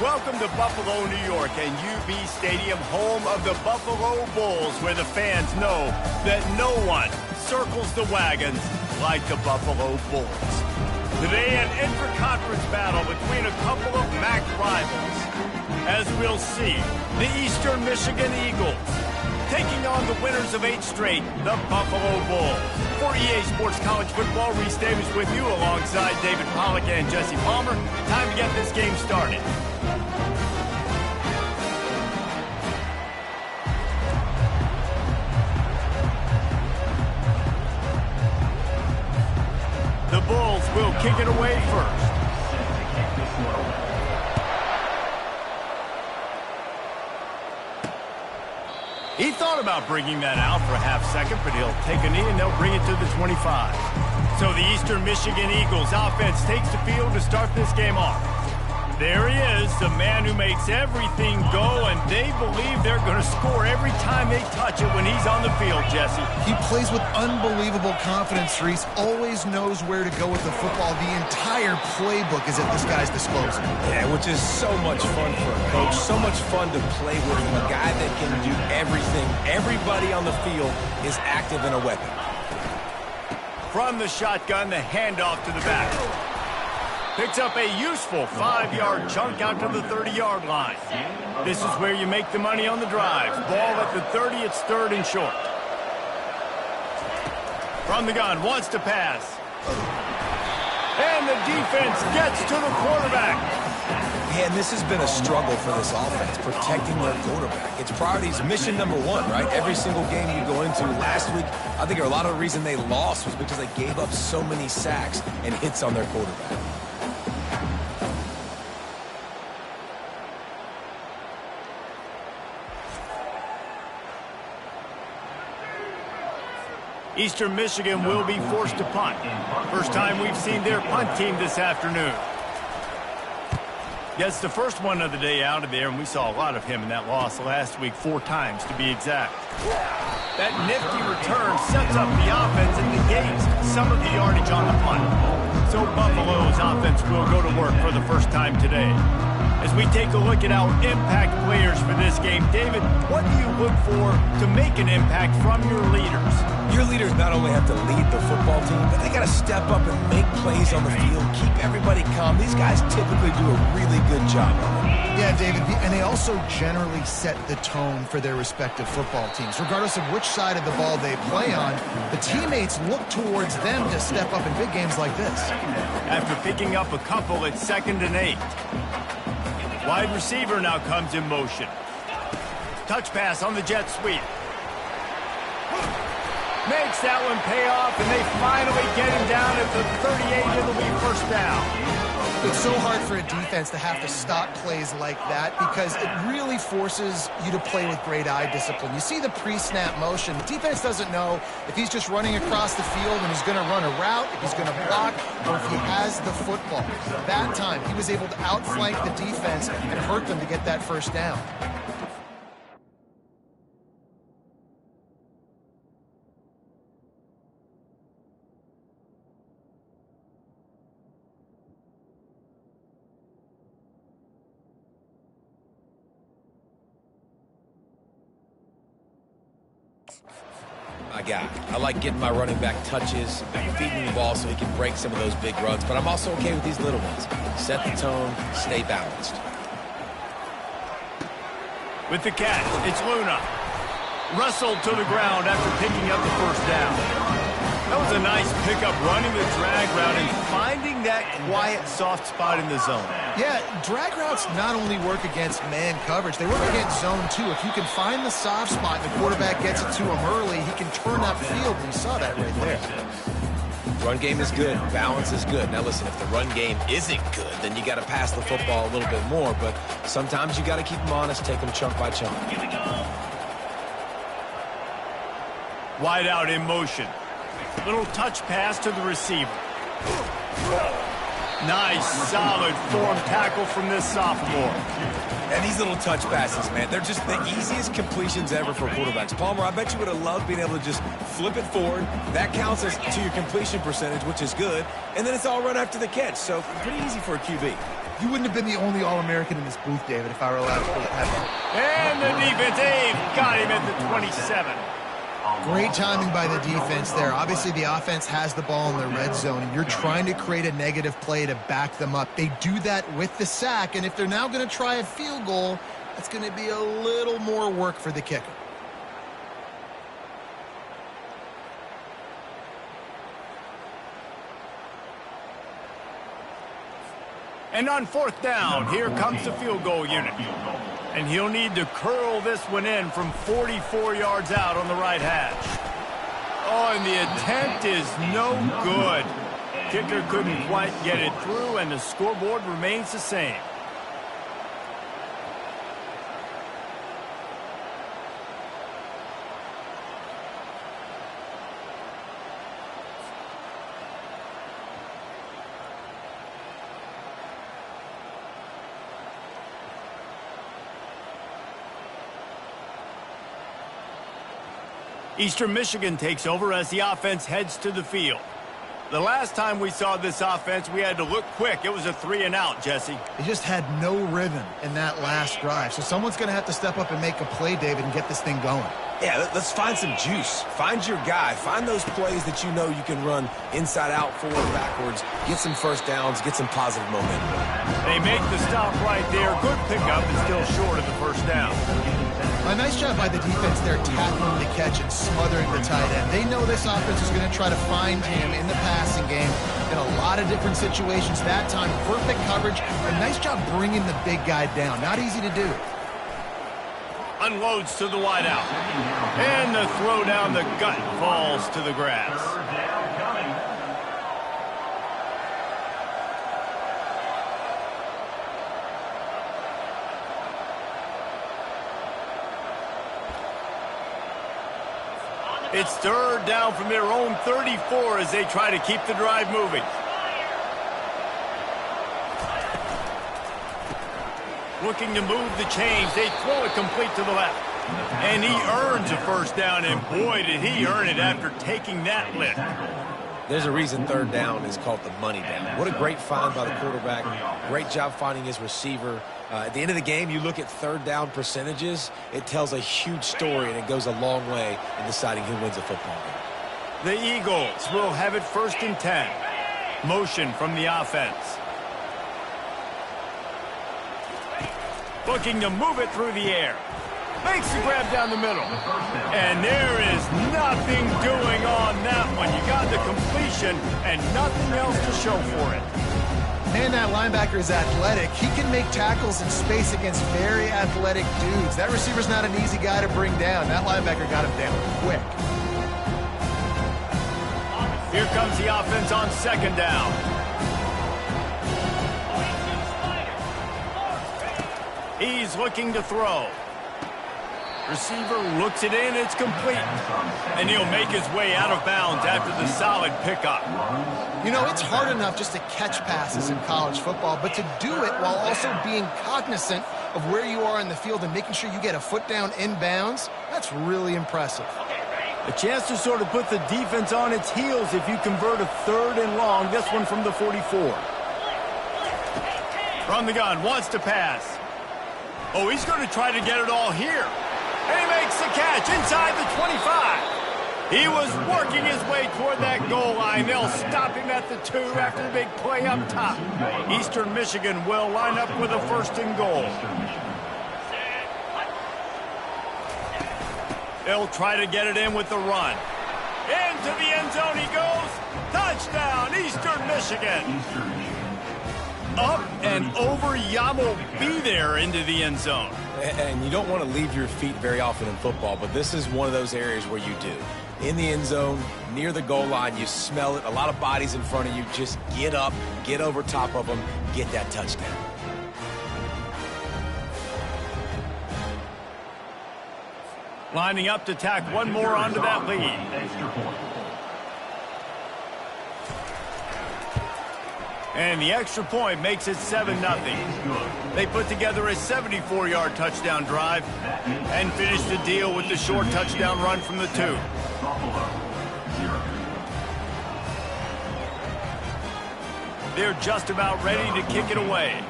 Welcome to Buffalo, New York, and UB Stadium, home of the Buffalo Bulls, where the fans know that no one circles the wagons like the Buffalo Bulls. Today, an intra-conference battle between a couple of MAC rivals. As we'll see, the Eastern Michigan Eagles taking on the winners of 8 straight, the Buffalo Bulls. For EA Sports College Football, Reese Davis with you alongside David Pollack and Jesse Palmer. Time to get this game started. The Bulls will kick it away first. He thought about bringing that out for a half second, but he'll take a knee and they'll bring it to the 25. So the Eastern Michigan Eagles offense takes the field to start this game off. There he is, the man who makes everything go, and they believe they're going to score every time they touch it when he's on the field, Jesse. He plays with unbelievable confidence, Reese. Always knows where to go with the football. The entire playbook is at this guy's disposal. Yeah, which is so much fun for a coach. So much fun to play with a guy that can do everything. Everybody on the field is active and a weapon. From the shotgun, the handoff to the back. Picks up a useful 5-yard chunk out to the 30-yard line. This is where you make the money on the drive. Ball at the 30, it's 3rd and short. From the gun, wants to pass. And the defense gets to the quarterback. Yeah, and this has been a struggle for this offense, protecting their quarterback. It's priorities, mission number 1, right? Every single game you go into. Last week, I think a lot of the reason they lost was because they gave up so many sacks and hits on their quarterback. Eastern Michigan will be forced to punt. First time we've seen their punt team this afternoon. Gets the first one of the day out of there, and we saw a lot of him in that loss last week, 4 times to be exact. That nifty return sets up the offense and negates some of the yardage on the punt. So Buffalo's offense will go to work for the first time today. As we take a look at our impact players for this game, David, what do you look for to make an impact from your leaders? Your leaders not only have to lead the football team, but they got to step up and make plays on the field, keep everybody calm. These guys typically do a really good job of it. Yeah, David, and they also generally set the tone for their respective football teams. Regardless of which side of the ball they play on, the teammates look towards them to step up in big games like this. After picking up a couple, it's 2nd and 8. Wide receiver now comes in motion. Touch pass on the jet sweep. Makes that one pay off, and they finally get him down at the 38. It'll be first down. It's so hard for a defense to have to stop plays like that because it really forces you to play with great eye discipline. You see the pre-snap motion. The defense doesn't know if he's just running across the field and he's going to run a route, if he's going to block, or if he has the football. That time, he was able to outflank the defense and hurt them to get that first down. My guy. I like getting my running back touches, feeding the ball so he can break some of those big runs, but I'm also okay with these little ones. Set the tone, stay balanced. With the catch, it's Luna. Wrestled to the ground after picking up the first down. That was a nice pickup, running the drag route and finding that quiet, soft spot in the zone. Yeah, drag routes not only work against man coverage, they work against zone too. If you can find the soft spot and the quarterback gets it to him early, he can turn that field, and you saw that right there. Run game is good. Balance is good. Now listen, if the run game isn't good, then you got to pass the football a little bit more, but sometimes you got to keep them honest, take them chunk by chunk. Wide out in motion. Little touch pass to the receiver. Nice, solid form tackle from this sophomore. And these little touch passes, man, they're just the easiest completions ever for quarterbacks. Palmer, I bet you would have loved being able to just flip it forward. That counts as to your completion percentage, which is good. And then it's all run after the catch, so pretty easy for a QB. You wouldn't have been the only All-American in this booth, David, if I were allowed to pull it. And the defense, Abe, got him at the 27. Great timing by the defense there. Obviously, the offense has the ball in the red zone, and you're trying to create a negative play to back them up. They do that with the sack, and if they're now going to try a field goal, that's going to be a little more work for the kicker. And on fourth down, here comes the field goal unit. And he'll need to curl this one in from 44 yards out on the right hash. Oh, and the attempt is no good. Kicker couldn't quite get it through, and the scoreboard remains the same. Eastern Michigan takes over as the offense heads to the field. The last time we saw this offense, we had to look quick. It was a 3-and-out, Jesse. They just had no rhythm in that last drive. So someone's going to have to step up and make a play, David, and get this thing going. Yeah, let's find some juice. Find your guy. Find those plays that you know you can run inside out, forward, backwards. Get some first downs. Get some positive momentum. They make the stop right there. Good pickup and still short of the first down. A nice job by the defense there tackling the catch and smothering the tight end. They know this offense is going to try to find him in the passing game in a lot of different situations. That time, perfect coverage. A nice job bringing the big guy down. Not easy to do. Unloads to the wideout. And the throw down the gut falls to the grass. It's third down from their own 34 as they try to keep the drive moving. Looking to move the chains. They throw it complete to the left. And he earns a first down, and boy, did he earn it after taking that lift. There's a reason third down is called the money down. What a great find by the quarterback. Great job finding his receiver. At the end of the game, you look at third down percentages. It tells a huge story, and it goes a long way in deciding who wins a football game. The Eagles will have it first and 10. Motion from the offense. Looking to move it through the air. Makes the grab down the middle. And there is nothing doing on that one. You got the completion and nothing else to show for it. Man, that linebacker is athletic. He can make tackles in space against very athletic dudes. That receiver's not an easy guy to bring down. That linebacker got him down quick. Here comes the offense on second down. He's looking to throw. Receiver looks it in, it's complete. And he'll make his way out of bounds after the solid pickup. You know, it's hard enough just to catch passes in college football, but to do it while also being cognizant of where you are in the field and making sure you get a foot down in bounds, that's really impressive. A chance to sort of put the defense on its heels if you convert a third and long, this one from the 44. From the gun, wants to pass. Oh, he's going to try to get it all here. And he makes the catch inside the 25. He was working his way toward that goal line. They'll stop him at the 2 after the big play up top. Eastern Michigan will line up with a first and goal. They'll try to get it in with the run. Into the end zone he goes. Touchdown, Eastern Michigan. Up and over, Yam will be there into the end zone. And you don't want to leave your feet very often in football, but this is one of those areas where you do. In the end zone, near the goal line, you smell it. A lot of bodies in front of you. Just get up, get over top of them, get that touchdown. Lining up to tack one more onto that lead. And the extra point makes it 7-0. They put together a 74-yard touchdown drive and finished the deal with the short touchdown run from the 2. They're just about ready to kick it away.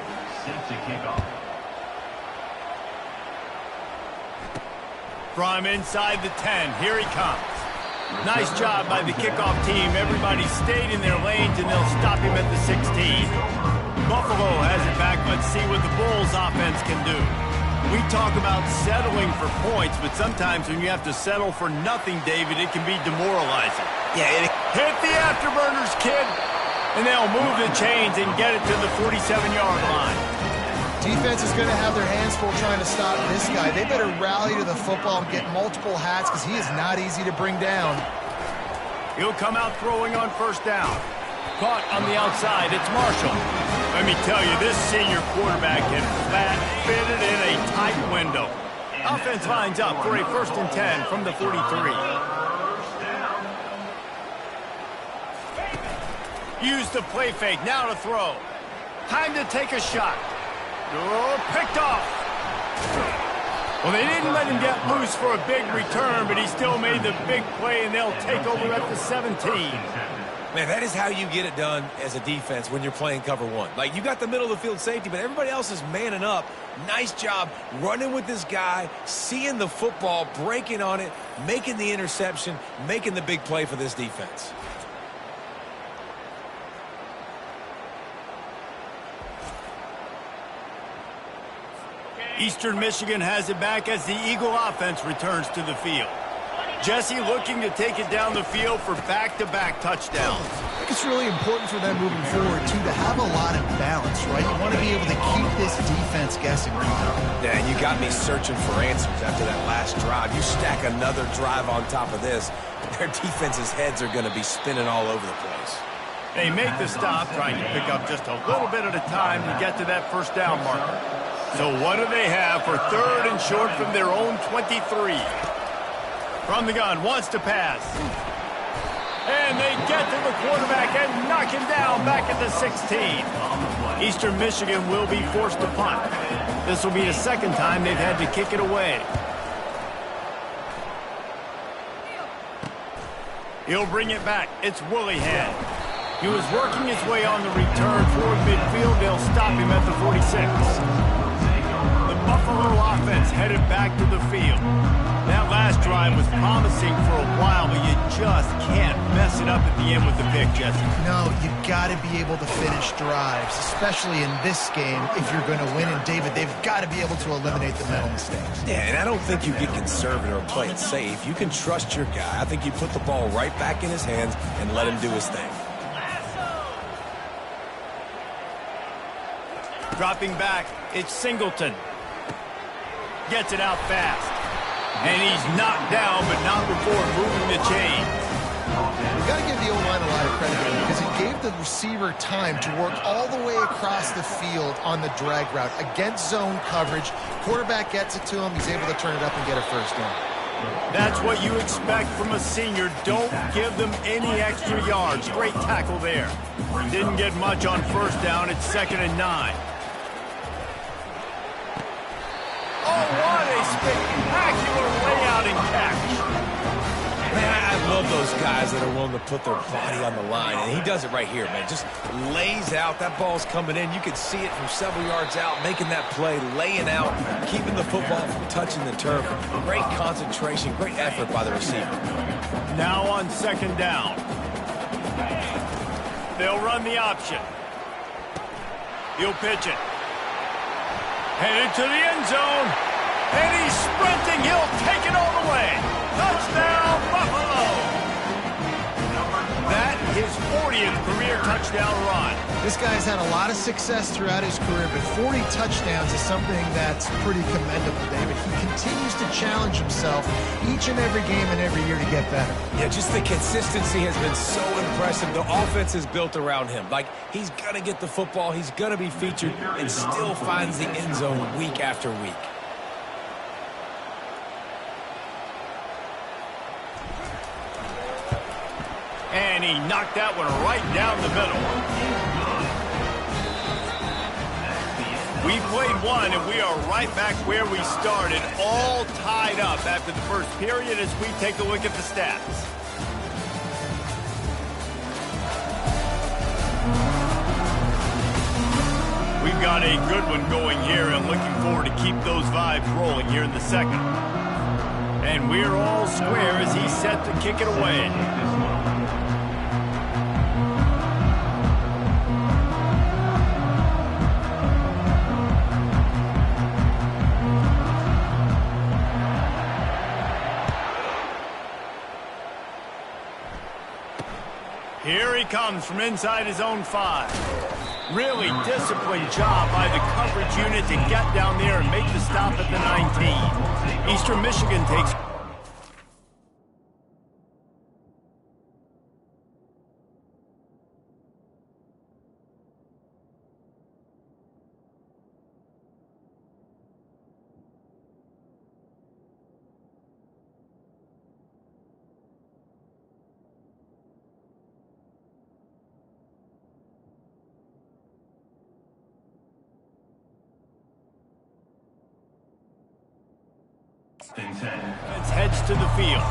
From inside the 10, here he comes. Nice job by the kickoff team. Everybody stayed in their lanes, and they'll stop him at the 16. Buffalo has it back. Let's see what the Bulls offense can do. We talk about settling for points, but sometimes when you have to settle for nothing, David, it can be demoralizing. Yeah, hit the afterburners, kid. And they'll move the chains and get it to the 47-yard line. Defense is going to have their hands full trying to stop this guy. They better rally to the football and get multiple hats because he is not easy to bring down. He'll come out throwing on first down. Caught on the outside. It's Marshall. Let me tell you, this senior quarterback can flat fit it in a tight window. Offense lines up for a 1st and 10 from the 43. Use the play fake. Now to throw. Time to take a shot. Oh, picked off. Well, they didn't let him get loose for a big return, but he still made the big play, and they'll take over at the 17. Man, that is how you get it done as a defense when you're playing cover 1. Like, you got the middle of the field safety, but everybody else is manning up. Nice job running with this guy, seeing the football, breaking on it, making the interception, making the big play for this defense. Eastern Michigan has it back as the Eagle offense returns to the field. Jesse looking to take it down the field for back-to-back touchdowns. I think it's really important for them moving forward, too, to have a lot of balance, right? You want to be able to keep this defense guessing, Kyle. Yeah, and you got me searching for answers after that last drive. You stack another drive on top of this, their defense's heads are going to be spinning all over the place. They make the stop, trying to pick up just a little bit at a time to get to that first down marker. So what do they have for 3rd and short from their own 23? From the gun, wants to pass. And they get to the quarterback and knock him down back at the 16. Eastern Michigan will be forced to punt. This will be the 2nd time they've had to kick it away. He'll bring it back. It's Willihan. He was working his way on the return toward midfield. They'll stop him at the 46. Buffalo offense headed back to the field. That last drive was promising for a while, but you just can't mess it up at the end with the pick, Jesse. No, you got to be able to finish drives, especially in this game if you're going to win. And, David, they've got to be able to eliminate the mental mistakes. Yeah, and I don't think you get conservative or play it safe. You can trust your guy. I think you put the ball right back in his hands and let him do his thing. Dropping back, it's Singleton. Gets it out fast. And he's knocked down, but not before moving the chain. We've got to give the O-line a lot of credit here because it gave the receiver time to work all the way across the field on the drag route against zone coverage. Quarterback gets it to him. He's able to turn it up and get a first down. That's what you expect from a senior. Don't give them any extra yards. Great tackle there. Didn't get much on first down. It's 2nd and 9. Oh, what a spectacular layout and catch. Man, I love those guys that are willing to put their body on the line, and he does it right here, man. Just lays out. That ball's coming in. You can see it from several yards out, making that play, laying out, keeping the football from touching the turf. Great concentration, great effort by the receiver. Now on 2nd down. They'll run the option. He'll pitch it. Headed to the end zone. And he's sprinting. He'll take it all the way. Touchdown, Buffalo. That his 40th career touchdown run. This guy's had a lot of success throughout his career, but 40 touchdowns is something that's pretty commendable, David. He continues to challenge himself each and every game and every year to get better. Yeah, just the consistency has been so impressive. The offense is built around him. Like, he's going to get the football, he's going to be featured, and still finds the end zone week after week. And he knocked that one right down the middle. We played one, and we are right back where we started, all tied up after the first period as we take a look at the stats. We've got a good one going here and looking forward to keep those vibes rolling here in the second. And we're all square as he's set to kick it away. Here he comes from inside his own 5. Really disciplined job by the coverage unit to get down there and make the stop at the 19. Eastern Michigan takes... heads to the field.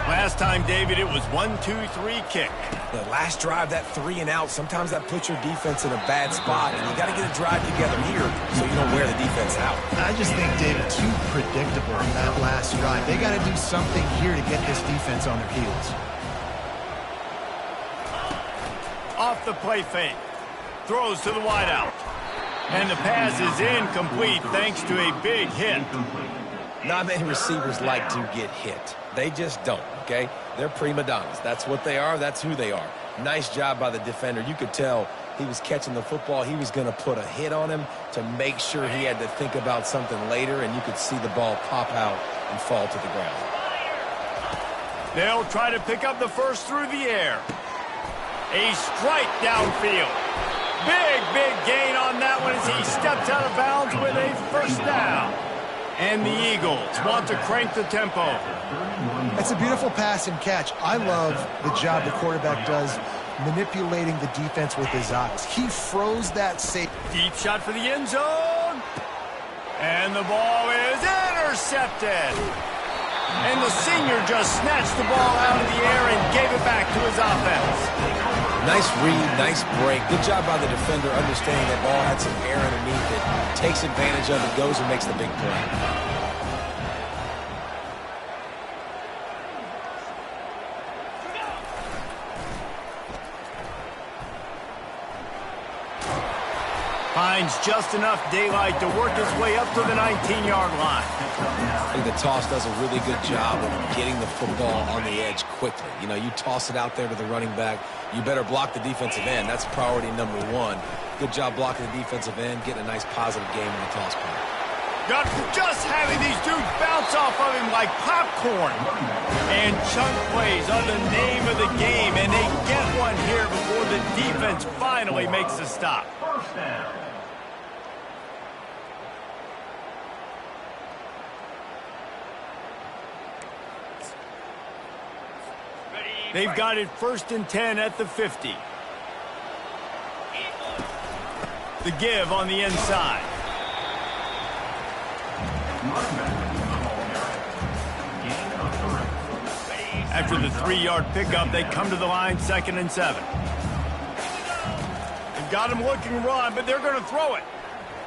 Last time, David, it was 1-2-3 kick. The last drive, that 3 and out, sometimes that puts your defense in a bad spot, and you got to get a drive together here so you don't wear the defense out. I just think, David, too predictable in that last drive. They got to do something here to get this defense on their heels. Off the play fake. Throws to the wideout. And the pass is incomplete thanks to a big hit. Not many receivers like to get hit. They just don't, okay? They're prima donnas. That's what they are. That's who they are. Nice job by the defender. You could tell he was catching the football. He was going to put a hit on him to make sure he had to think about something later, and you could see the ball pop out and fall to the ground. They'll try to pick up the first through the air. A strike downfield. Big gain on that one as he steps out of bounds with a first down. And the Eagles want to crank the tempo. It's a beautiful pass and catch. I love the job the quarterback does manipulating the defense with his eyes. He froze that safe. Deep shot for the end zone. And the ball is intercepted. And the senior just snatched the ball out of the air and gave it back to his offense. Nice read, nice break. Good job by the defender understanding that ball had some air underneath it. Takes advantage of it, goes and makes the big play. Finds just enough daylight to work his way up to the 19-yard line. I think the toss does a really good job of getting the football on the edge quickly. You know, you toss it out there to the running back, you better block the defensive end. That's priority number 1. Good job blocking the defensive end, getting a nice positive game in the toss play. Got just having these dudes bounce off of him like popcorn. And chunk plays are the name of the game, and they get one here before the defense finally makes a stop. First down. They've got it 1st and 10 at the 50. The give on the inside. After the 3-yard pickup, they come to the line 2nd and 7. They've got him looking run, but they're going to throw it.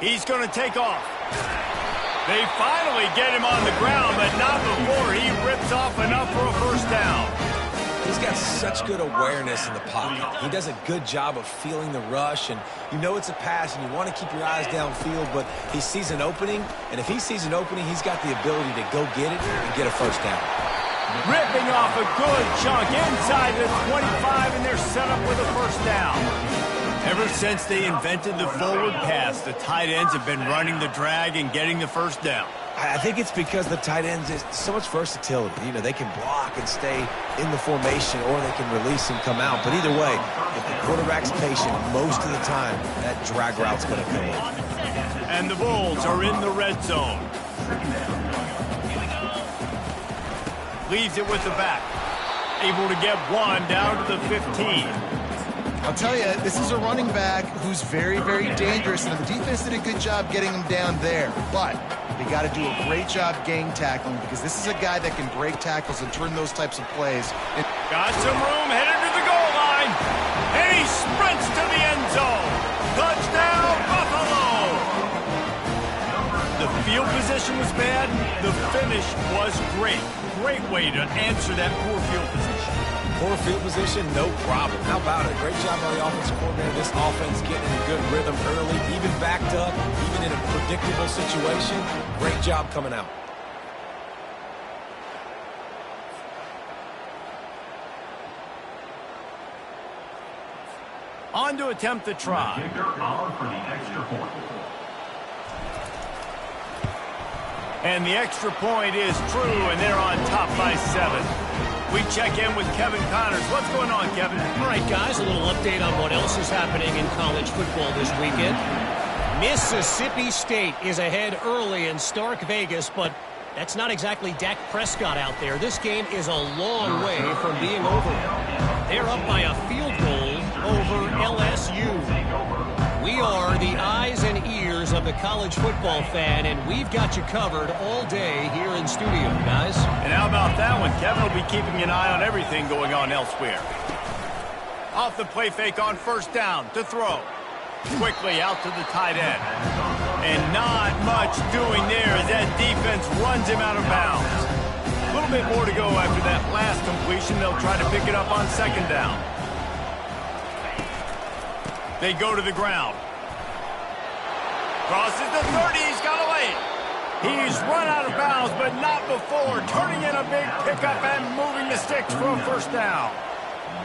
He's going to take off. They finally get him on the ground, but not before he rips off enough for a first down. He's got such good awareness in the pocket. He does a good job of feeling the rush, and you know it's a pass, and you want to keep your eyes downfield, but he sees an opening, and if he sees an opening, he's got the ability to go get it and get a first down. Ripping off a good chunk inside the 25, and they're set up with a first down. Ever since they invented the forward pass, the tight ends have been running the drag and getting the first down. I think it's because the tight ends is so much versatility. You know, they can block and stay in the formation, or they can release and come out. But either way, if the quarterback's patient, most of the time, that drag route's going to come in. And the Bulls are in the red zone. Leaves it with the back. Able to get one down to the 15. I'll tell you, this is a running back who's very, very dangerous, and the defense did a good job getting him down there. But they got to do a great job gang tackling because this is a guy that can break tackles and turn those types of plays. Got some room, headed to the goal line, and he sprints to the end zone. Touchdown, Buffalo! The field position was bad. The finish was great. Great way to answer that poor field position. Poor field position, no problem. How about it? Great job by the offensive coordinator. This offense getting in a good rhythm early, even backed up, even in a predictable situation. Great job coming out. On to attempt the try. And the extra point is true, and they're on top by 7. We check in with Kevin Connors. What's going on, Kevin? All right, guys, a little update on what else is happening in college football this weekend. Mississippi State is ahead early in Stark Vegas, but that's not exactly Dak Prescott out there. This game is a long way from being over. They're up by a field goal over LSU. We are the eyes and ears of the college football fan, and we've got you covered all day here in studio, guys. And how about that one? Kevin will be keeping an eye on everything going on elsewhere. Off the play fake on first down to throw. Quickly out to the tight end. And not much doing there as that defense runs him out of bounds. A little bit more to go after that last completion. They'll try to pick it up on second down. They go to the ground. Crosses the 30. He's got a lane. He's run out of bounds, but not before turning in a big pickup and moving the sticks for a first down.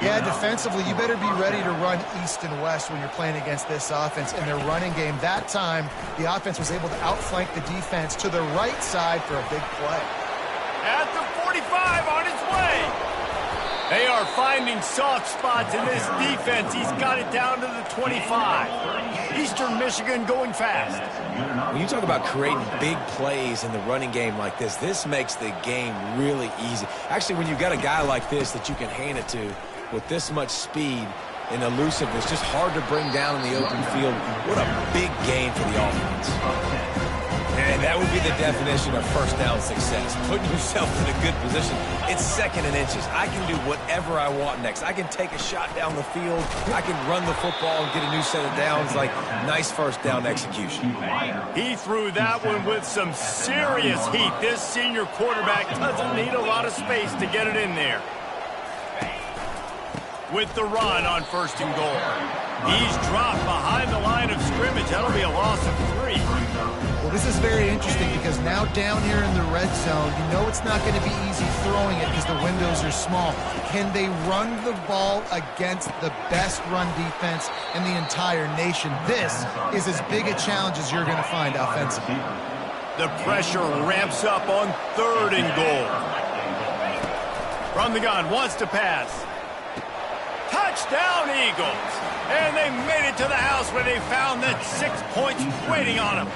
Yeah, defensively, you better be ready to run east and west when you're playing against this offense in their running game. That time, the offense was able to outflank the defense to the right side for a big play. At the 45 on its way. They are finding soft spots in this defense. He's got it down to the 25. Eastern Michigan going fast. When you talk about creating big plays in the running game like this makes the game really easy. Actually, when you've got a guy like this that you can hand it to with this much speed and elusiveness, just hard to bring down in the open field, what a big gain for the offense. And that would be the definition of first down success. Putting yourself in a good position. It's second and inches. I can do whatever I want next. I can take a shot down the field. I can run the football and get a new set of downs. Like, nice first down execution. He threw that one with some serious heat. This senior quarterback doesn't need a lot of space to get it in there. With the run on first and goal. He's dropped behind the line of scrimmage. That'll be a loss of 3. Well, this is very interesting because now down here in the red zone, you know it's not going to be easy throwing it because the windows are small. Can they run the ball against the best run defense in the entire nation? This is as big a challenge as you're going to find offensively. The pressure ramps up on third and goal. From the gun, wants to pass. Touchdown, Eagles! And they made it to the house where they found that 6 points waiting on them.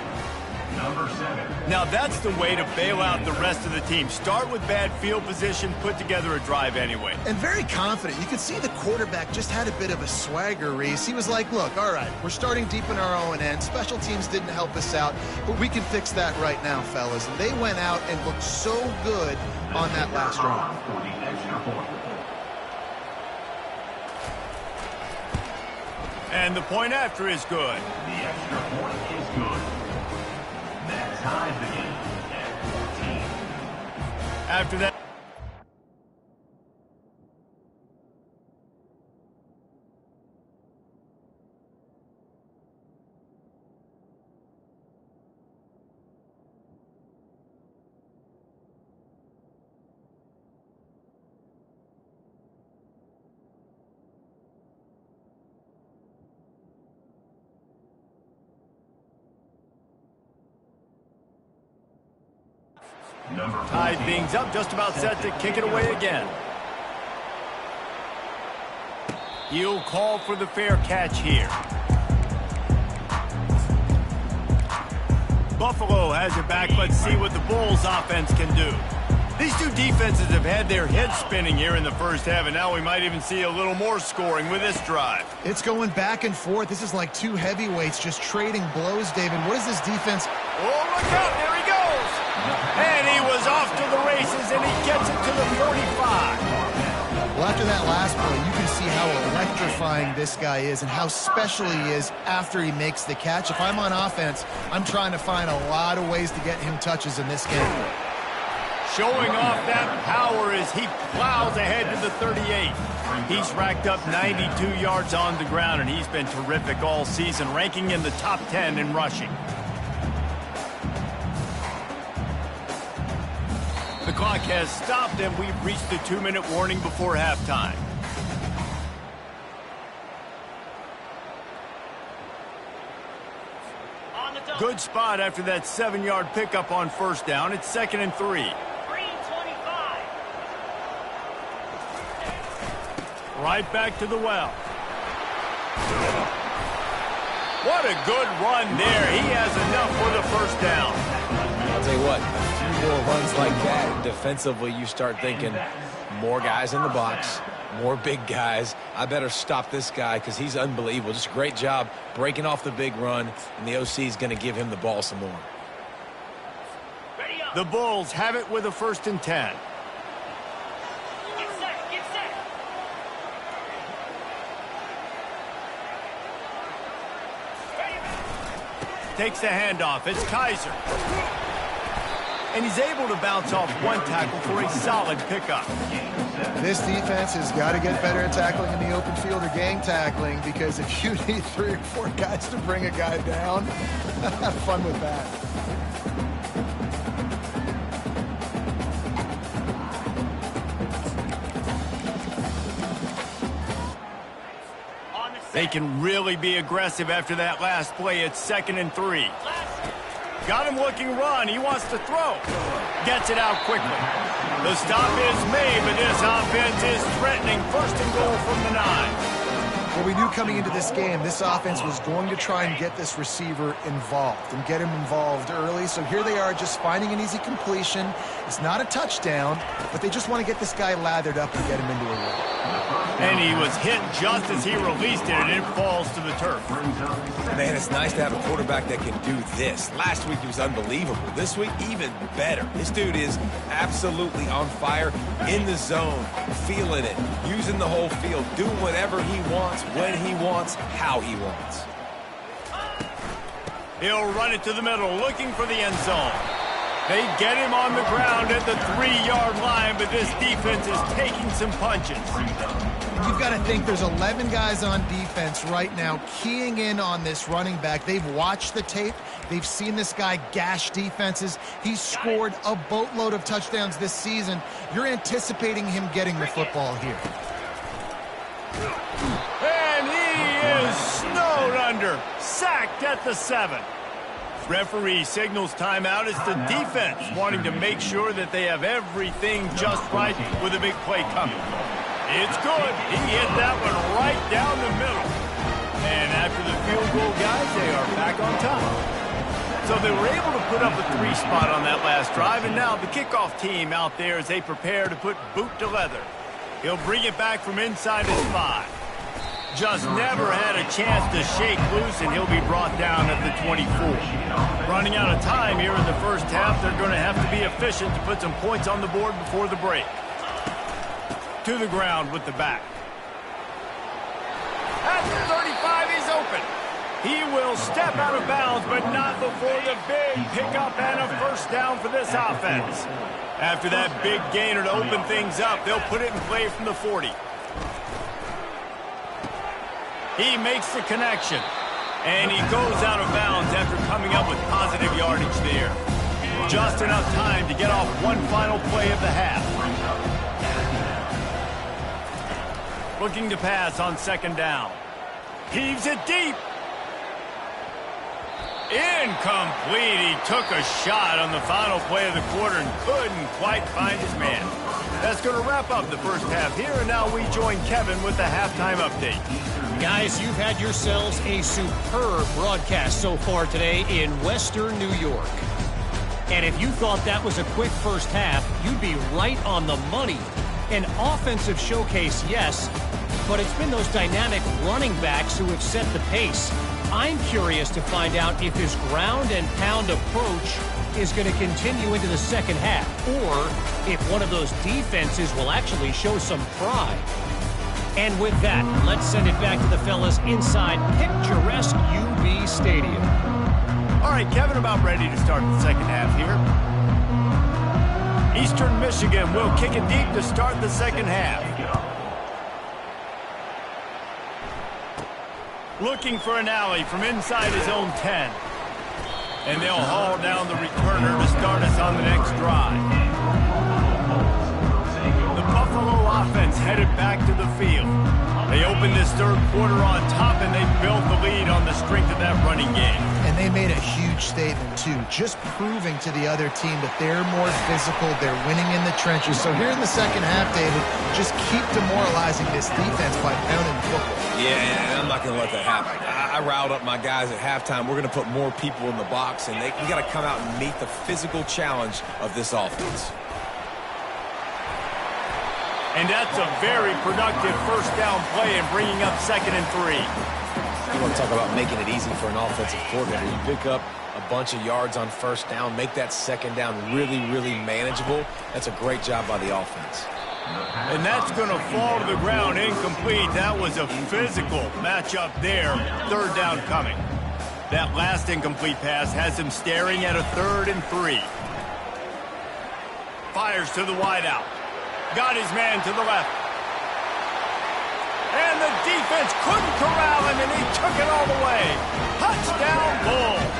Now that's the way to bail out the rest of the team. Start with bad field position, put together a drive anyway. And very confident. You could see the quarterback just had a bit of a swagger, Reese. He was like, look, all right, we're starting deep in our own end. Special teams didn't help us out, but we can fix that right now, fellas. And they went out and looked so good on that last drive. And the point after is good. The extra point is good. That ties the game at 14. After that. Tied things up, just about set to kick it away again. He'll call for the fair catch here. Buffalo has it back. Let's see what the Bulls offense can do. These two defenses have had their heads spinning here in the first half, and now we might even see a little more scoring with this drive. It's going back and forth. This is like two heavyweights just trading blows, David. What is this defense? Oh, look out. There he goes. And he was off to the races, and he gets it to the 45. Well, after that last play, you can see how electrifying this guy is and how special he is after he makes the catch. If I'm on offense, I'm trying to find a lot of ways to get him touches in this game. Showing off that power as he plows ahead to the 38. He's racked up 92 yards on the ground, and he's been terrific all season, ranking in the top 10 in rushing. The clock has stopped, and we've reached the 2-minute warning before halftime. Good spot after that 7-yard pickup on first down. It's 2nd and 3. Right back to the well. What a good run there. He has enough for the first down. I'll tell you what, a few more runs like that, defensively you start thinking more guys in the box, more big guys. I better stop this guy because he's unbelievable. Just a great job breaking off the big run, and the OC is going to give him the ball some more. The Bulls have it with a 1st and 10. Takes the handoff. It's Kaiser. And he's able to bounce off one tackle for a solid pickup. This defense has got to get better at tackling in the open field or gang tackling, because if you need 3 or 4 guys to bring a guy down, have fun with that. They can really be aggressive after that last play. It's 2nd and 3. Got him looking run. He wants to throw. Gets it out quickly. The stop is made, but this offense is threatening. 1st and goal from the 9. Well, we knew coming into this game, this offense was going to try and get this receiver involved and get him involved early. So here they are just finding an easy completion. It's not a touchdown, but they just want to get this guy lathered up and get him into a run. And he was hit just as he released it, and it falls to the turf. Man, it's nice to have a quarterback that can do this. Last week he was unbelievable. This week, even better. This dude is absolutely on fire, in the zone, feeling it, using the whole field, doing whatever he wants, when he wants, how he wants. He'll run it to the middle, looking for the end zone. They get him on the ground at the 3-yard line, but this defense is taking some punches. You've got to think there's 11 guys on defense right now keying in on this running back. They've watched the tape. They've seen this guy gash defenses. He's scored a boatload of touchdowns this season. You're anticipating him getting the football here. And he is snowed under. Sacked at the 7. Referee signals timeout. It's the defense wanting to make sure that they have everything just right with a big play coming. It's good. He hit that one right down the middle. And after the field goal, guys, they are back on top. So they were able to put up a 3 spot on that last drive, and now the kickoff team out there as they prepare to put boot to leather. He'll bring it back from inside his 5. Just never had a chance to shake loose, and he'll be brought down at the 24. Running out of time here in the first half, they're going to have to be efficient to put some points on the board before the break. To the ground with the back. At the 35, he's open. He will step out of bounds, but not before the big pickup and a first down for this offense. After that big gainer to open things up, they'll put it in play from the 40. He makes the connection, and he goes out of bounds after coming up with positive yardage there. Just enough time to get off one final play of the half. Looking to pass on 2nd down. Heaves it deep. Incomplete. He took a shot on the final play of the quarter and couldn't quite find his man. That's going to wrap up the first half here, and now we join Kevin with the halftime update. Guys, you've had yourselves a superb broadcast so far today in Western New York. And if you thought that was a quick first half, you'd be right on the money. An offensive showcase, yes, but it's been those dynamic running backs who have set the pace. I'm curious to find out if this ground and pound approach is going to continue into the second half, or if one of those defenses will actually show some pride. And with that, let's send it back to the fellas inside picturesque UB Stadium. All right, Kevin, about ready to start the second half here. Eastern Michigan will kick it deep to start the second half. Looking for an alley from inside his own 10. And they'll haul down the returner to start us on the next drive. The Buffalo offense headed back to the field. They opened this third quarter on top, and they built the lead on the strength of that running game. And they made a huge statement, too, just proving to the other team that they're more physical, they're winning in the trenches. So here in the second half, David, just keep demoralizing this defense by pounding the football. Yeah, and I'm not going to let that happen. I riled up my guys at halftime. We're going to put more people in the box, and we got to come out and meet the physical challenge of this offense. And that's a very productive first down play and bringing up 2nd and 3. You want to talk about making it easy for an offensive coordinator. You pick up a bunch of yards on first down, make that second down really, really manageable. That's a great job by the offense. And that's going to fall to the ground incomplete. That was a physical matchup there. Third down coming. That last incomplete pass has him staring at a 3rd and 3. Fires to the wideout. Got his man to the left. And the defense couldn't corral him, and he took it all the way. Touchdown, Bulls.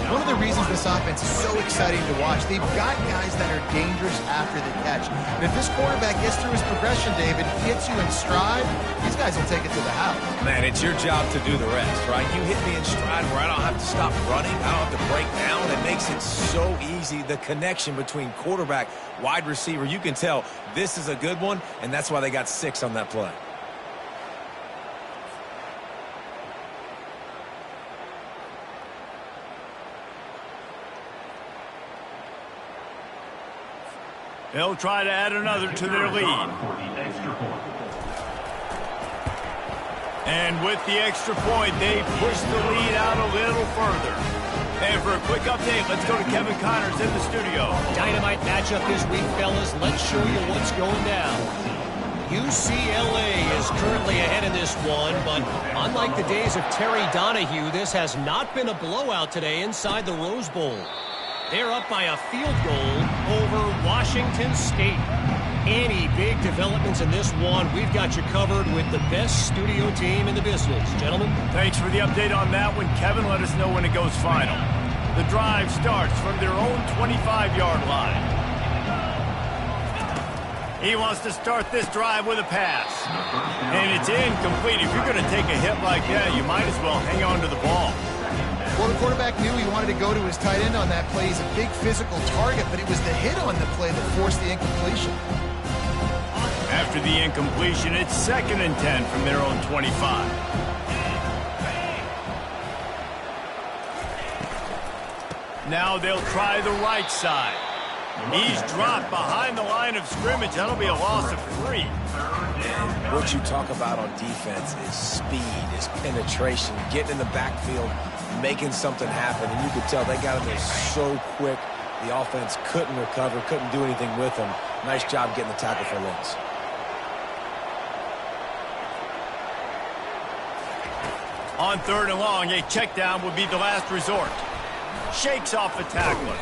One of the reasons this offense is so exciting to watch, they've got guys that are dangerous after the catch. And if this quarterback gets through his progression, David, gets you in stride, these guys will take it to the house. Man, it's your job to do the rest, right? You hit me in stride where I don't have to stop running. I don't have to break down. It makes it so easy. The connection between quarterback, wide receiver, you can tell this is a good one, and that's why they got 6 on that play. They'll try to add another to their lead. And with the extra point, they push the lead out a little further. And for a quick update, let's go to Kevin Connors in the studio. Dynamite matchup this week, fellas. Let's show you what's going down. UCLA is currently ahead in this one, but unlike the days of Terry Donahue, this has not been a blowout today inside the Rose Bowl. They're up by a field goal over Washington State. Any big developments in this one, we've got you covered with the best studio team in the business. Gentlemen. Thanks for the update on that one, Kevin. Let us know when it goes final. The drive starts from their own 25-yard line. He wants to start this drive with a pass. And it's incomplete. If you're going to take a hit like that, you might as well hang on to the ball. Well, the quarterback knew he wanted to go to his tight end on that play. He's a big physical target, but it was the hit on the play that forced the incompletion. After the incompletion, it's 2nd and 10 from their own 25. Now they'll try the right side. He's dropped behind the line of scrimmage. That'll be a loss of 3. What you talk about on defense is speed, is penetration, getting in the backfield, making something happen. And you could tell they got in there so quick. The offense couldn't recover, couldn't do anything with them. Nice job getting the tackle for loss. On 3rd and long, a check down would be the last resort. Shakes off the tackler.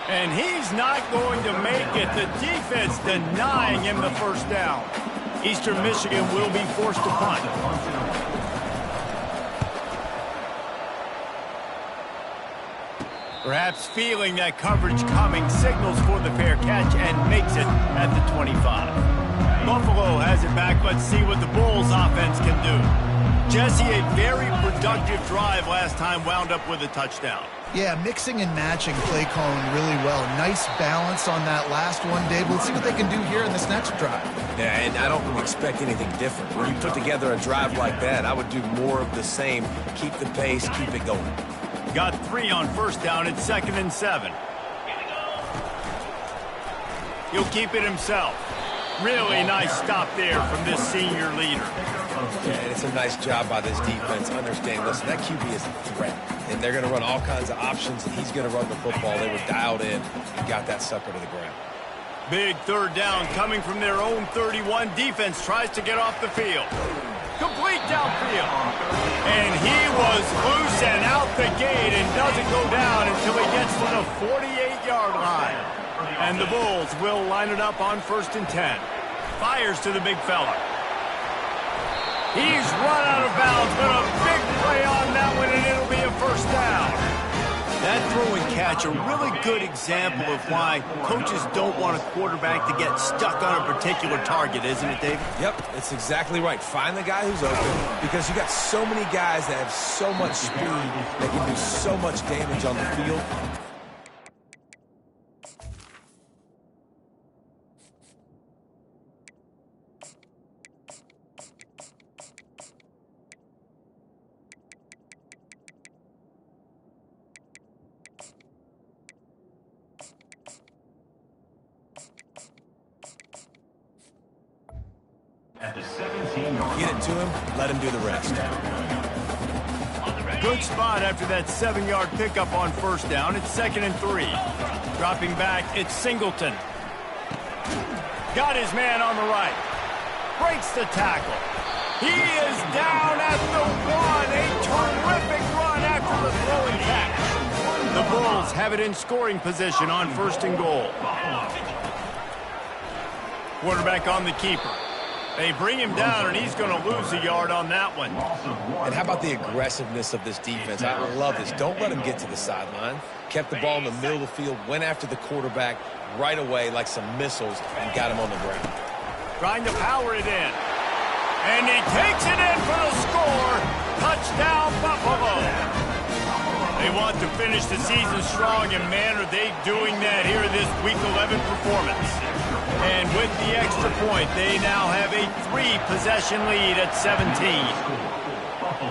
And he's not going to make it. The defense denying him the first down. Eastern Michigan will be forced to punt. Perhaps feeling that coverage coming, signals for the fair catch and makes it at the 25. Buffalo has it back. Let's see what the Bulls offense can do. Jesse, a very productive drive last time, wound up with a touchdown. Yeah, mixing and matching play calling really well. Nice balance on that last one, Dave. Let's see what they can do here in this next drive. Yeah, and I don't expect anything different. When you put together a drive like that, I would do more of the same. Keep the pace, keep it going. Got 3 on first down. It's 2nd and 7. He'll keep it himself. Really nice stop there from this senior leader. Yeah, and it's a nice job by this defense. Understand, listen, that QB is a threat. And they're going to run all kinds of options, and he's going to run the football. They were dialed in and got that sucker to the ground. Big 3rd down coming from their own 31. Defense tries to get off the field. Complete downfield. And he was loose and out the gate and doesn't go down until he gets to the 48-yard line. And the Bulls will line it up on 1st and 10. Fires to the big fella. He's run out of bounds, but a big play on that one, and it'll be a 1st down. That throw and catch, a really good example of why coaches don't want a quarterback to get stuck on a particular target, isn't it, David? Yep, it's exactly right. Find the guy who's open, because you got so many guys that have so much speed that can do so much damage on the field. At the 17-yard Get it to him, let him do the rest. Good spot after that 7-yard pickup on 1st down. It's 2nd and 3. Dropping back, it's Singleton. Got his man on the right. Breaks the tackle. He is down at the 1. A terrific run after the throw and catch. The Bulls have it in scoring position on 1st and goal. Quarterback on the keeper. They bring him down, and he's going to lose a yard on that one. And how about the aggressiveness of this defense? I love this. Don't let him get to the sideline. Kept the ball in the middle of the field, went after the quarterback right away like some missiles, and got him on the ground. Trying to power it in. And he takes it in for the score. Touchdown, Buffalo. They want to finish the season strong, and man, are they doing that here in this Week 11 performance. And with the extra point, they now have a 3-possession lead at 17.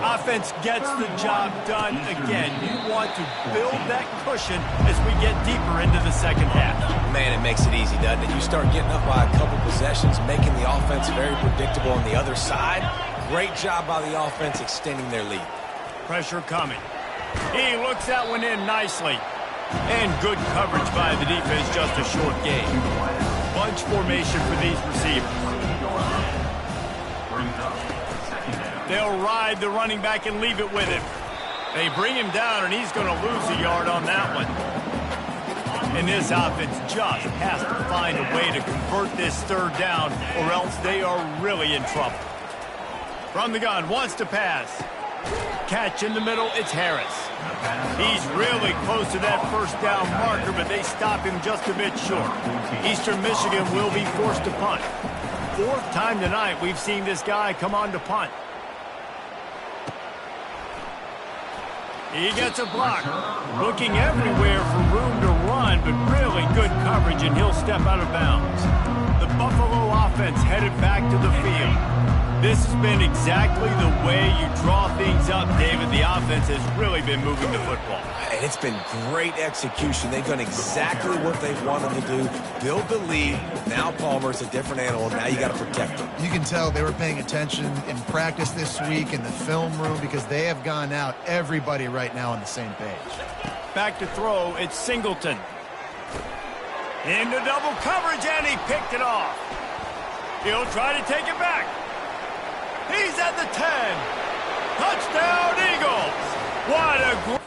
Offense gets the job done again. You want to build that cushion as we get deeper into the second half. Man, it makes it easy, doesn't it? You start getting up by a couple possessions, making the offense very predictable on the other side. Great job by the offense extending their lead. Pressure coming. He looks that one in nicely. And good coverage by the defense, just a short gain. Bunch formation for these receivers. They'll ride the running back and leave it with him. They bring him down, and he's going to lose a yard on that one. And this offense just has to find a way to convert this 3rd down, or else they are really in trouble. From the gun, wants to pass. Catch in the middle, it's Harris. He's really close to that 1st down marker, but they stop him just a bit short. Eastern Michigan will be forced to punt. 4th time tonight we've seen this guy come on to punt. He gets a block. Looking everywhere for room to run, but really good coverage, and he'll step out of bounds. The Buffalo offense headed back to the field. This has been exactly the way you draw things up, David. The offense has really been moving the football. And it's been great execution. They've done exactly what they've wanted to do. Build the lead. Now Palmer's a different animal. Now you got to protect him. You can tell they were paying attention in practice this week in the film room, because they have gone out, everybody right now on the same page. Back to throw, it's Singleton. Into double coverage, and he picked it off. He'll try to take it back. He's at the 10. Touchdown, Eagles. What a great...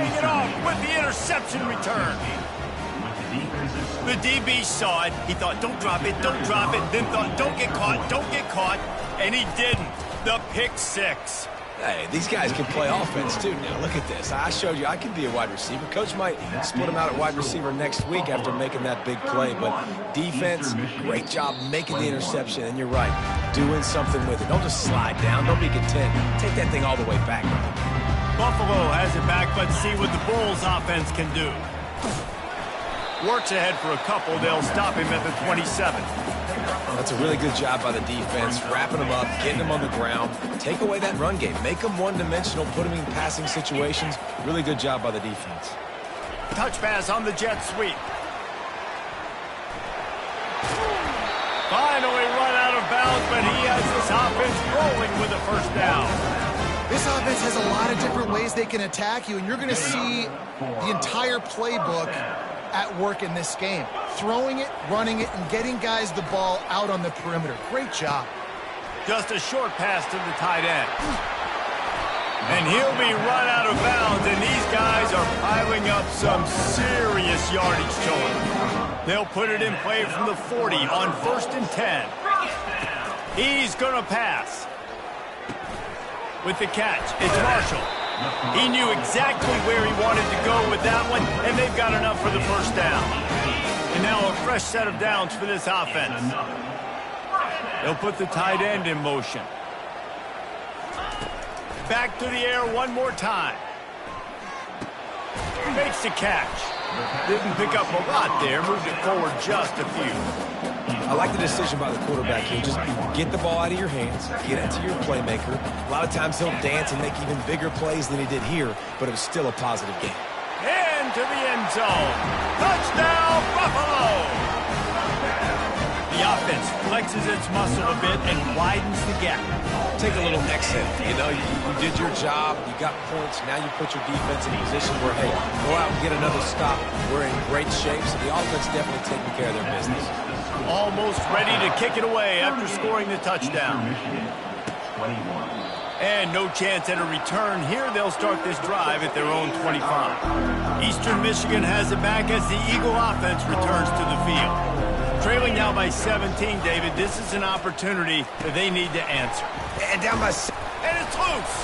paying it off with the interception return. The DB saw it. He thought, don't drop it, don't drop it. Then thought, don't get caught. And he didn't. The pick six. Hey, these guys can play offense, too. Now, look at this. I showed you I can be a wide receiver. Coach might split him out at wide receiver next week after making that big play. But defense, great job making the interception. And you're right, doing something with it. Don't just slide down. Don't be content. Take that thing all the way back. Buffalo has it back. Let's see what the Bulls offense can do. Works ahead for a couple. They'll stop him at the 27. That's a really good job by the defense, wrapping them up, getting them on the ground. Take away that run game. Make them one-dimensional, put them in passing situations. Really good job by the defense. Touch pass on the jet sweep. Finally run out of bounds, but he has this offense rolling with a first down. This offense has a lot of different ways they can attack you, and you're going to see the entire playbook at work in this game. Throwing it, running it, and getting guys the ball out on the perimeter. Great job. Just a short pass to the tight end. And he'll be run out of bounds, and these guys are piling up some serious yardage to him. They'll put it in play from the 40 on 1st and 10. He's going to pass. With the catch, it's Marshall. He knew exactly where he wanted to go with that one, and they've got enough for the first down. And now a fresh set of downs for this offense. They'll put the tight end in motion. Back to the air one more time. Makes the catch. Didn't pick up a lot there, moved it forward just a few. I like the decision by the quarterback here. Just get the ball out of your hands, get it to your playmaker. A lot of times he'll dance and make even bigger plays than he did here, but it was still a positive game. Into the end zone. Touchdown, Buffalo! The offense flexes its muscle a bit and widens the gap. Take a little exit. You know, you did your job, you got points, now you put your defense in a position where, hey, go out and get another stop. We're in great shape, so the offense definitely taking care of their business. Almost ready to kick it away after scoring the touchdown. And no chance at a return here. They'll start this drive at their own 25. Eastern Michigan has it back as the Eagle offense returns to the field. Trailing now by 17, David. This is an opportunity that they need to answer. And down by... And it's loose.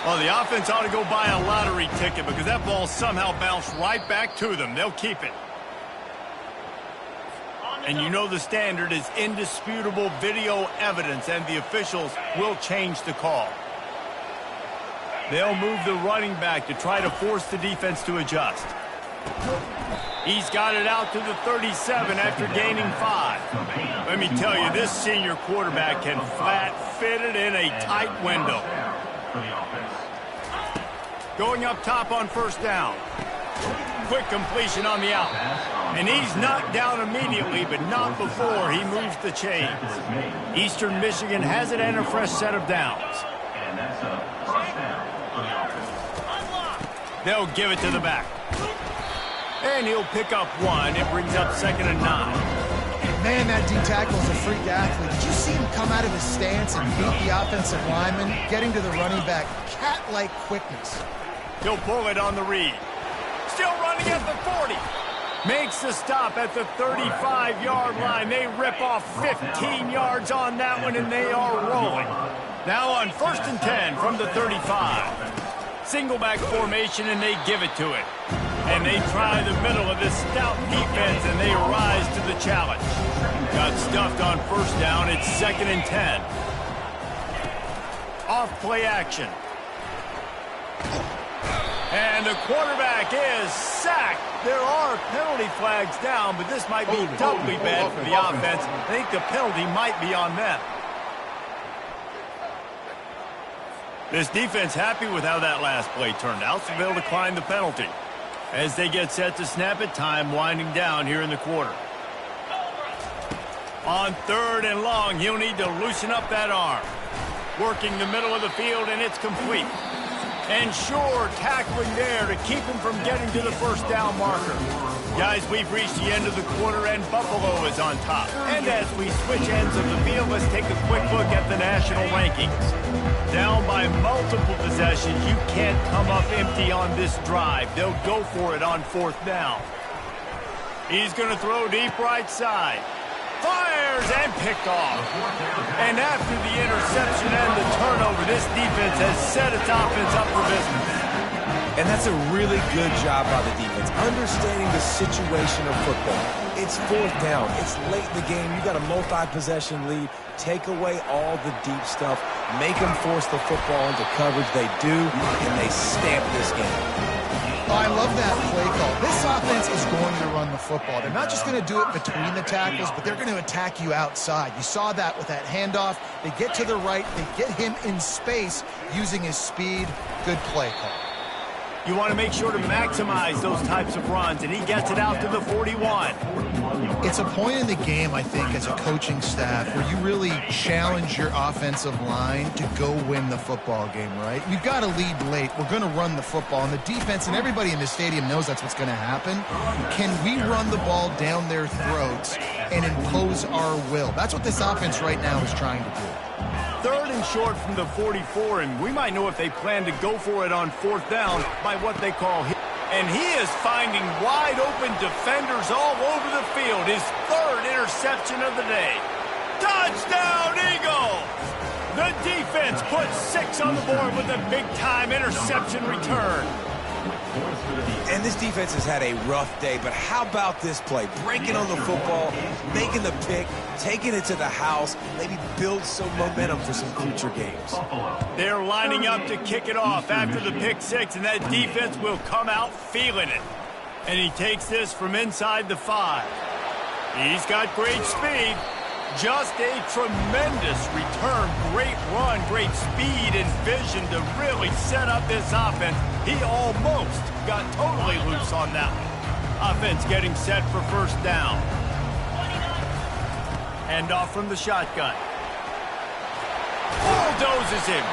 Well, the offense ought to go buy a lottery ticket because that ball somehow bounced right back to them. They'll keep it. And you know the standard is indisputable video evidence, and the officials will change the call. They'll move the running back to try to force the defense to adjust. He's got it out to the 37 after gaining 5. Let me tell you, this senior quarterback can flat fit it in a tight window. Going up top on first down. Quick completion on the out. And he's knocked down immediately, but not before he moves the chains. Eastern Michigan has it and a fresh set of downs. They'll give it to the back. And he'll pick up 1. It brings up 2nd and 9. Man, that D-tackle is a freak athlete. Did you see him come out of his stance and beat the offensive lineman, getting to the running back? Cat-like quickness. He'll pull it on the read. Still running at the 40. Makes the stop at the 35-yard line. They rip off 15 yards on that one, and they are rolling. Now on 1st and 10 from the 35. Single back formation, and they give it to it. And they try the middle of this stout defense, and they rise to the challenge. Got stuffed on first down. It's 2nd and 10. Off play action. And the quarterback is sacked. There are penalty flags down, but this might be doubly bad for the offense. I think the penalty might be on them. This defense happy with how that last play turned out, so they'll decline the penalty. As they get set to snap it, time winding down here in the quarter. On 3rd and long, he'll need to loosen up that arm. Working the middle of the field, and it's complete. And sure, tackling there to keep him from getting to the first down marker. Guys, we've reached the end of the quarter, and Buffalo is on top. And as we switch ends of the field, let's take a quick look at the national rankings. Down by multiple possessions, you can't come up empty on this drive. They'll go for it on 4th down. He's going to throw deep right side. Fires and picked off. And after the interception and the turnover, this defense has set its offense up for business. And that's a really good job by the defense, understanding the situation of football. It's 4th down. It's late in the game. You got a multi-possession lead. Take away all the deep stuff. Make them force the football into coverage. They do, and they stamp this game. Oh, I love that play call. This offense is going to run the football. They're not just going to do it between the tackles, but they're going to attack you outside. You saw that with that handoff. They get to the right. They get him in space using his speed. Good play call. You want to make sure to maximize those types of runs, and he gets it out to the 41. It's a point in the game, I think, as a coaching staff, where you really challenge your offensive line to go win the football game, right? We've got to lead late. We're going to run the football, and the defense and everybody in the stadium knows that's what's going to happen. Can we run the ball down their throats and impose our will? That's what this offense right now is trying to do. 3rd and short from the 44, and we might know if they plan to go for it on 4th down by what they call hit. And he is finding wide open defenders all over the field. His 3rd interception of the day. Touchdown, Eagles! The defense puts 6 on the board with a big-time interception return. And this defense has had a rough day, but how about this play? Breaking on the football, making the pick, taking it to the house, maybe build some momentum for some future games. They're lining up to kick it off after the pick 6, and that defense will come out feeling it. And he takes this from inside the 5. He's got great speed. Just a tremendous return, great run, great speed and vision to really set up this offense. He almost got totally loose on that one. Offense getting set for 1st down. Hand off from the shotgun. Bulldozes him.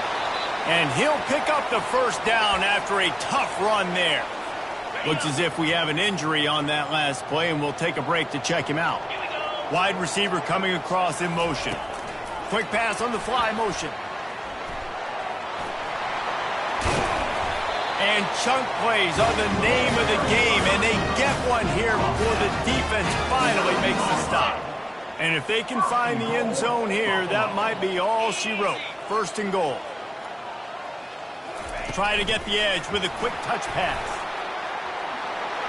And he'll pick up the 1st down after a tough run there. Looks as if we have an injury on that last play, and we'll take a break to check him out. Wide receiver coming across in motion. Quick pass on the fly motion. And chunk plays are the name of the game, and they get one here before the defense finally makes the stop. And if they can find the end zone here, that might be all she wrote. 1st and goal. Try to get the edge with a quick touch pass.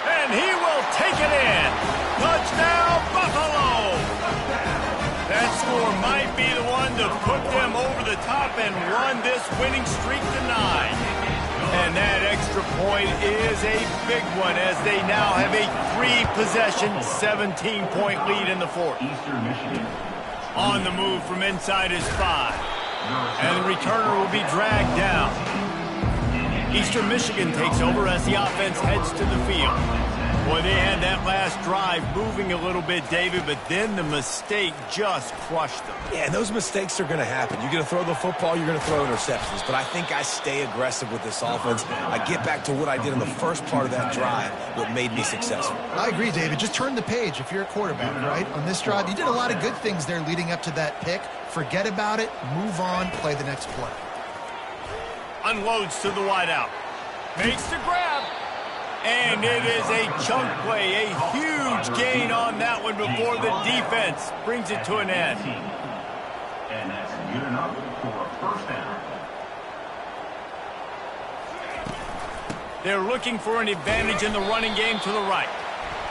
And he will take it in. Touchdown, Buffalo! That score might be the one to put them over the top and run this winning streak to 9. And that extra point is a big one as they now have a 3-possession, 17-point lead in the 4th. On the move from inside his 5. And the returner will be dragged down. Eastern Michigan takes over as the offense heads to the field. Boy, they had that last drive moving a little bit, David, but then the mistake just crushed them. Yeah, and those mistakes are going to happen. You're going to throw the football, you're going to throw interceptions. But I think I stay aggressive with this offense. I get back to what I did in the first part of that drive, what made me successful. I agree, David. Just turn the page if you're a quarterback, right? On this drive, you did a lot of good things there leading up to that pick. Forget about it, move on, play the next play. Unloads to the wideout. Makes the grab. And it is a chunk play, a huge gain on that one before the defense brings it to an end. And that's good enough for a 1st down. They're looking for an advantage in the running game to the right.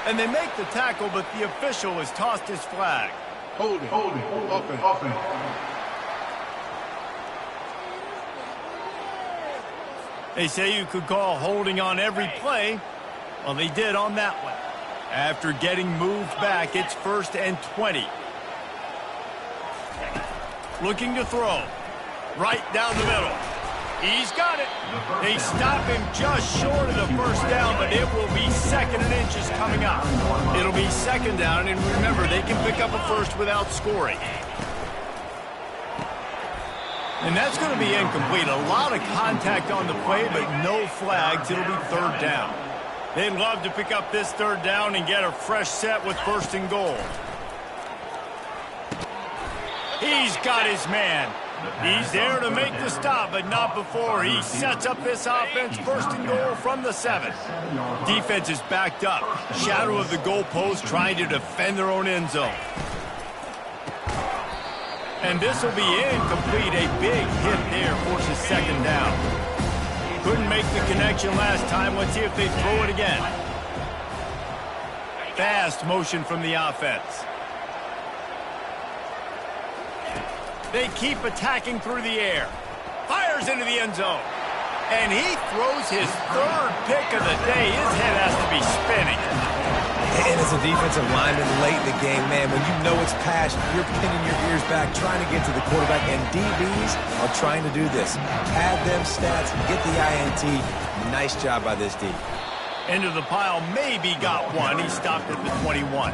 And they make the tackle, but the official has tossed his flag. Holding, offense. They say you could call holding on every play. Well, they did on that one. After getting moved back, it's 1st and 20. Looking to throw. Right down the middle. He's got it. They stop him just short of the 1st down, but it will be 2nd and inches coming up. It'll be 2nd down, and remember, they can pick up a 1st without scoring. And that's going to be incomplete. A lot of contact on the play, but no flags. It'll be third down. They'd love to pick up this third down and get a fresh set with first and goal. He's got his man. He's there to make the stop, but not before he sets up this offense. First and goal from the 7. Defense is backed up. Shadow of the goalpost trying to defend their own end zone. And this will be incomplete. A big hit there forces second down. Couldn't make the connection last time. Let's see if they throw it again. Fast motion from the offense. They keep attacking through the air. Fires into the end zone. And he throws his third pick of the day. His head has to be spinning. And as a defensive lineman late in the game, man, when you know it's pass, you're pinning your ears back, trying to get to the quarterback, and DBs are trying to do this. Pad them stats, get the INT. Nice job by this D. Into the pile, maybe got one. He stopped at the 21.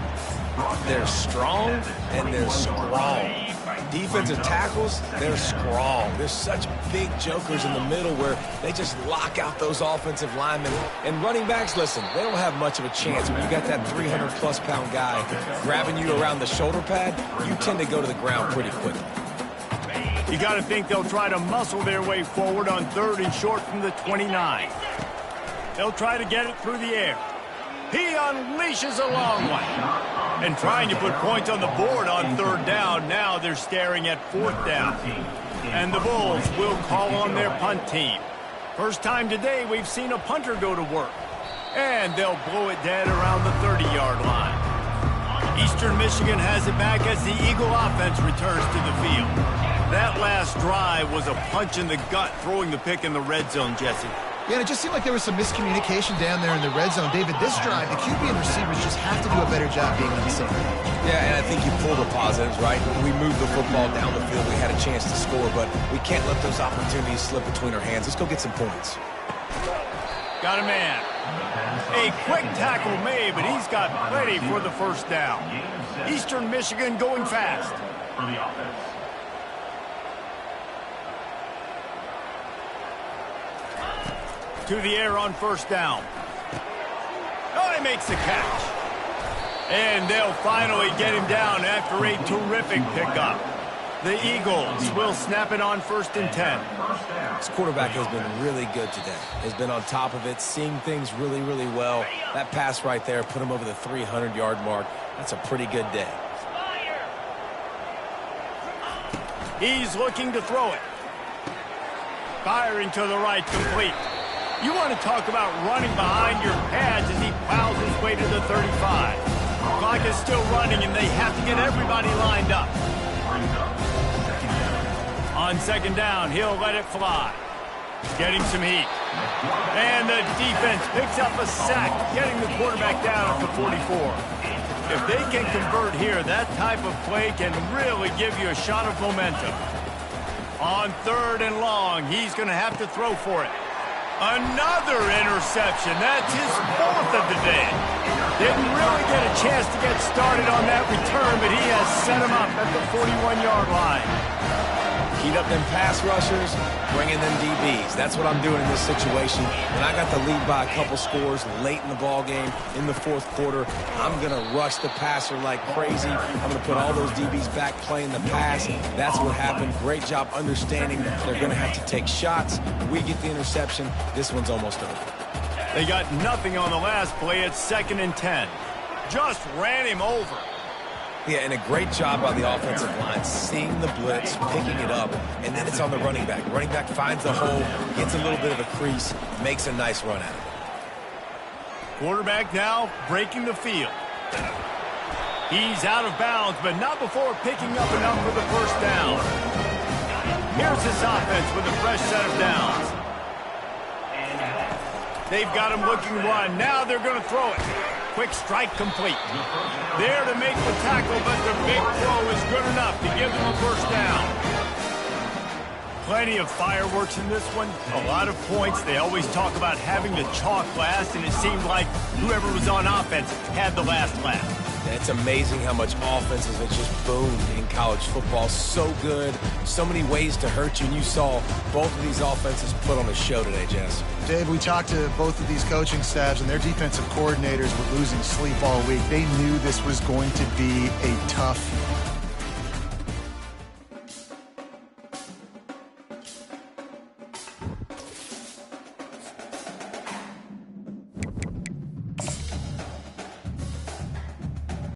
They're strong, and they're strong. Defensive tackles, they're strong. There's such big jokers in the middle where they just lock out those offensive linemen. And running backs, listen, they don't have much of a chance. When you got that 300-plus pound guy grabbing you around the shoulder pad, you tend to go to the ground pretty quickly. You got to think they'll try to muscle their way forward on third and short from the 29. They'll try to get it through the air. He unleashes a long one. And trying to put points on the board on third down. Now they're staring at fourth down. And the Bulls will call on their punt team. First time today we've seen a punter go to work. And they'll blow it dead around the 30-yard line. Eastern Michigan has it back as the Eagle offense returns to the field. That last drive was a punch in the gut, throwing the pick in the red zone, Jesse. Yeah, and it just seemed like there was some miscommunication down there in the red zone. David, this drive, the QB and receivers just have to do a better job being on the same page. Yeah, and I think you pull the positives, right? We moved the football down the field. We had a chance to score, but we can't let those opportunities slip between our hands. Let's go get some points. Got a man. A quick tackle made, but he's got plenty for the first down. Eastern Michigan going fast. For the offense. To the air on first down. Oh, he makes the catch. And they'll finally get him down after a terrific pickup. The Eagles will snap it on first and 10. This quarterback has been really good today. Has been on top of it, seeing things really, really well. That pass right there put him over the 300-yard mark. That's a pretty good day. He's looking to throw it. Firing to the right, complete. You want to talk about running behind your pads as he plows his way to the 35. Clock is still running, and they have to get everybody lined up. On second down, he'll let it fly. Getting some heat. And the defense picks up a sack, getting the quarterback down at the 44. If they can convert here, that type of play can really give you a shot of momentum. On third and long, he's going to have to throw for it. Another interception. That's his fourth of the day. Didn't really get a chance to get started on that return, but he has set him up at the 41-yard line. Heat up them pass rushers, bring in them DBs. That's what I'm doing in this situation. When I got the lead by a couple scores late in the ball game, in the fourth quarter, I'm going to rush the passer like crazy. I'm going to put all those DBs back playing the pass. That's what happened. Great job understanding they're going to have to take shots. We get the interception. This one's almost over. They got nothing on the last play. It's second and 10. Just ran him over. Yeah, and a great job by the offensive line, seeing the blitz, picking it up, and then it's on the running back. Running back finds the hole, gets a little bit of a crease, makes a nice run out of it. Quarterback now breaking the field. He's out of bounds, but not before picking up enough for the first down. Here's this offense with a fresh set of downs. They've got him looking one. Now they're going to throw it. Quick strike complete. There to make the tackle, but the big throw is good enough to give them a first down. Plenty of fireworks in this one, a lot of points. They always talk about having the chalk last, and it seemed like whoever was on offense had the last laugh. It's amazing how much offenses have just boomed in college football. So good, so many ways to hurt you, and you saw both of these offenses put on a show today, Jess. Dave, we talked to both of these coaching staffs, and their defensive coordinators were losing sleep all week. They knew this was going to be a tough